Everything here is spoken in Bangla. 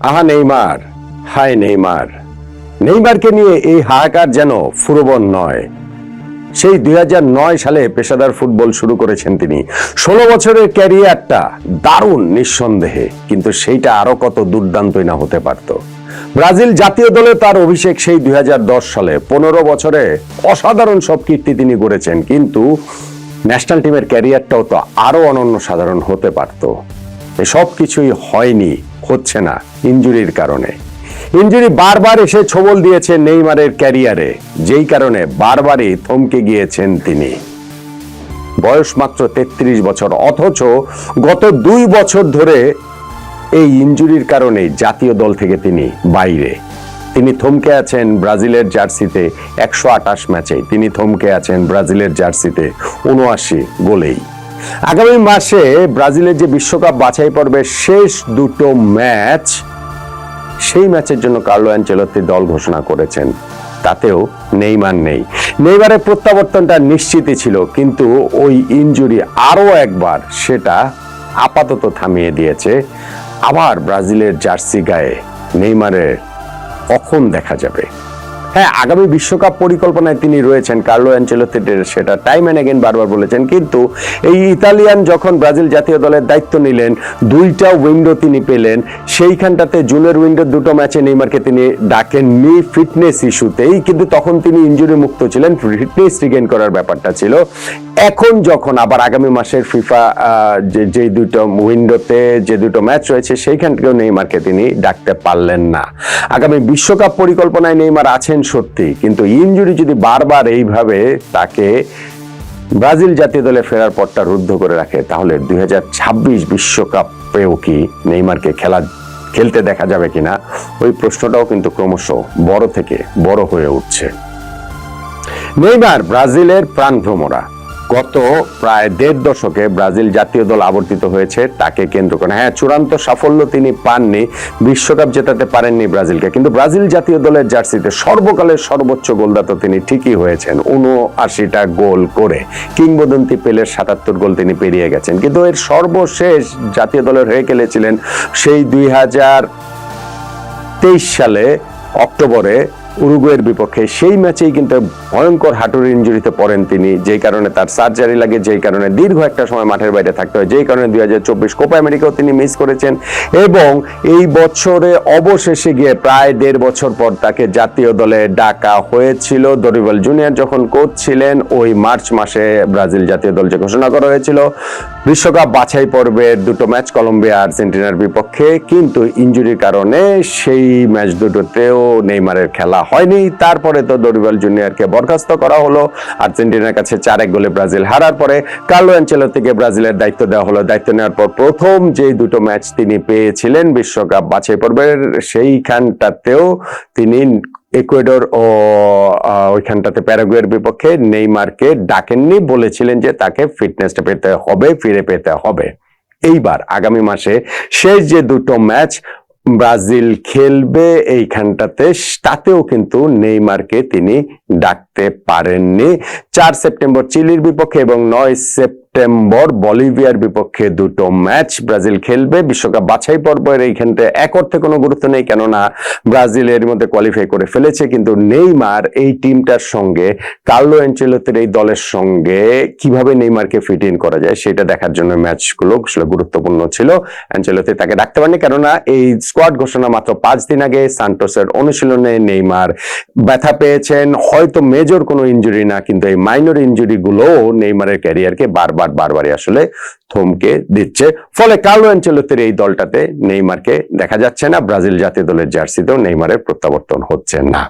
আহা নেইমার, হায় নেইমার। নেইমারকে নিয়ে এই হাহাকার যেন ফুরবন নয়। সেই 2009 সালে পেশাদার ফুটবল শুরু করেছেন তিনি। 16 বছরের ক্যারিয়ারটা দারুণ নিঃসন্দেহে, কিন্তু সেইটা আরো কত দুর্দান্তই না হতে পারত। ব্রাজিল জাতীয় দলে তার অভিষেক সেই 2010 সালে। 15 বছরে অসাধারণ সব কীর্তি তিনি গড়েছেন, কিন্তু ন্যাশনাল টিমের ক্যারিয়ারটাও তো আরো অনন্য সাধারণ হতে পারত। এসব কিছুই হয়নি, হচ্ছে না ইনজুরির কারণে। ইনজুরি বারবার এসে ছোবল দিয়েছে নেইমারের ক্যারিয়ারে, যেই কারণে বারবারই থমকে গিয়েছেন তিনি। বয়স মাত্র 33 বছর, অথচ গত 2 বছর ধরে এই ইনজুরির কারণে জাতীয় দল থেকে তিনি বাইরে। তিনি থমকে আছেন ব্রাজিলের জার্সিতে 128 ম্যাচে, তিনি থমকে আছেন ব্রাজিলের জার্সিতে 79 গোলেই। আগামী মাসে ব্রাজিলের যে বিশ্বকাপ বাছাই পর্বের শেষ 2টো ম্যাচ, সেই ম্যাচের জন্য কার্লো অ্যানচেলত্তি দল ঘোষণা করেছেন, তাতেও নেইমার নেই। নেইমারের প্রত্যাবর্তনটা নিশ্চিতই ছিল, কিন্তু ওই ইনজুরি আরো একবার সেটা আপাতত থামিয়ে দিয়েছে। আবার ব্রাজিলের জার্সি গায়ে নেইমারের কখন দেখা যাবে? হ্যাঁ, আগামী বিশ্বকাপ পরিকল্পনায় তিনি রয়েছেন, কার্লো অ্যানচেলত্তি সেটা টাইম এন্ড এগেইন বারবার বলেছেন। কিন্তু এই ইতালিয়ান যখন ব্রাজিল জাতীয় দলের দায়িত্ব নিলেন, 2টা উইন্ডো তিনি পেলেন। সেইখানটাতে জুনের উইন্ডো 2টো ম্যাচে নেইমারকে তিনি ডাকেননি ফিটনেস ইস্যুতেই, কিন্তু তখন তিনি ইনজুরি মুক্ত ছিলেন, ফিটনেস রিগেইন করার ব্যাপারটা ছিল। এখন যখন আবার আগামী মাসের ফিফা যে 2টো উইন্ডোতে যে 2টো ম্যাচ রয়েছে, সেইখানটাও নেইমারকে তিনি ডাকতে পারলেন না। আগামী বিশ্বকাপ পরিকল্পনায় নেইমার আছেন সত্যি, কিন্তু ইনজুরি যদি বারবার এইভাবে তাকে ব্রাজিল জাতীয় দলে ফেরার পথটা রুদ্ধ করে রাখে, তাহলে 2026 বিশ্বকাপেও কি নেইমারকে খেলতে দেখা যাবে কিনা, ওই প্রশ্নটাও কিন্তু ক্রমশ বড় থেকে বড় হয়ে উঠছে। নেইমার ব্রাজিলের প্রাণভ্রমরা। গত প্রায় 1.5 দশকে ব্রাজিল জাতীয় দল আবর্তিত হয়েছে তাকে কেন্দ্র করে। হ্যাঁ, চূড়ান্ত সাফল্য তিনি পাননি, বিশ্বকাপ জেতাতে পারেননি ব্রাজিলকে, কিন্তু ব্রাজিল জাতীয় দলের জার্সিতে সর্বকালের সর্বোচ্চ গোলদাতা তিনি ঠিকই হয়েছেন, 79টা গোল করে। কিংবদন্তি পেলের 77 গোল তিনি পেরিয়ে গেছেন, কিন্তু এর সর্বশেষ জাতীয় দলের হয়ে খেলেছিলেন সেই 2023 সালে অক্টোবরে উরুগুয়ের বিপক্ষে। সেই ম্যাচেই কিন্তু ভয়ঙ্কর হাঁটুর ইনজুরিতে পড়েন তিনি, যেই কারণে তার সার্জারি লাগে, যেই কারণে দীর্ঘ একটা সময় মাঠের বাইরে থাকতে হয়, যেই কারণে 2024 কোপা আমেরিকাও তিনি মিস করেছেন। এবং এই বছরে অবশেষে গিয়ে প্রায় 1.5 বছর পর তাকে জাতীয় দলে ডাকা হয়েছিল। দরিবাল জুনিয়র যখন কোচ ছিলেন, ওই মার্চ মাসে ব্রাজিল জাতীয় দল যে ঘোষণা করা হয়েছিল বিশ্বকাপ বাছাই পর্বের 2টো ম্যাচ কলম্বিয়া আর্জেন্টিনার বিপক্ষে, কিন্তু ইনজুরির কারণে সেই ম্যাচ 2টোতেও নেইমারের খেলা হয়নি। তারপরে তো দরিবাল জুনিয়রকে বরখাস্ত করা হলো, আর্জেন্টিনার কাছে 4-1 গোলে ব্রাজিল হারার পরে কার্লো অ্যানচেলত্তিকে ব্রাজিলের দায়িত্ব দেওয়া হলো। দায়িত্ব নেওয়ার পর প্রথম যে 2টো ম্যাচ তিনি পেয়েছিলেন বিশ্বকাপ বাছাই পর্বের, সেইখানটাতেও তিনি ইকুয়েডর ও ওইখানটাতে প্যারাগুয়ের বিপক্ষে নেইমারকে ডাকেননি, বলেছিলেন যে তাকে ফিটনেসটা পেতে হবে, ফিরে পেতে হবে। এইবার আগামী মাসে শেষ যে 2টো ম্যাচ ব্রাজিল খেলবে এইখানটাতে, তাতেও কিন্তু নেইমারকে তিনি ডাকতে পারেননি। 4 সেপ্টেম্বর চিলির বিপক্ষে এবং 9 সেপ্টেম্বর বলিভিয়ার বিপক্ষে 2টো ম্যাচ ব্রাজিল খেলবে। বিশ্বকাপ বাছাই পর্বের এইখানটা এক অর্থে কোনো গুরুত্ব নেই, কেননা ব্রাজিলের মধ্যে কোয়ালিফাই করে ফেলেছে, কিন্তু নেইমার এই টিমটার সঙ্গে, কার্লো অ্যানচেলত্তির এই দলের সঙ্গে কিভাবে নেইমারকে ফিট ইন করা যায় সেটা দেখার জন্য ম্যাচগুলো গুরুত্বপূর্ণ ছিল। অ্যানচেলত্তি তাকে ডাকতে পারেনি, কেননা এই স্কোয়াড ঘোষণা মাত্র 5 দিন আগে সান্টোসের অনুশীলনে নেইমার ব্যথা পেয়েছেন। হয়তো মেজর কোনো ইনজুরি না, কিন্তু এই মাইনর ইনজুরি গুলো নেইমারের ক্যারিয়ারকে বারবারই আসলে থমকে দিচ্ছে। ফলে কার্লো অ্যানচেলত্তির এই দলটাতে নেইমারকে দেখা যাচ্ছে না, ব্রাজিল জাতীয় দলের জার্সিতেও নেইমারের প্রত্যাবর্তন হচ্ছে না।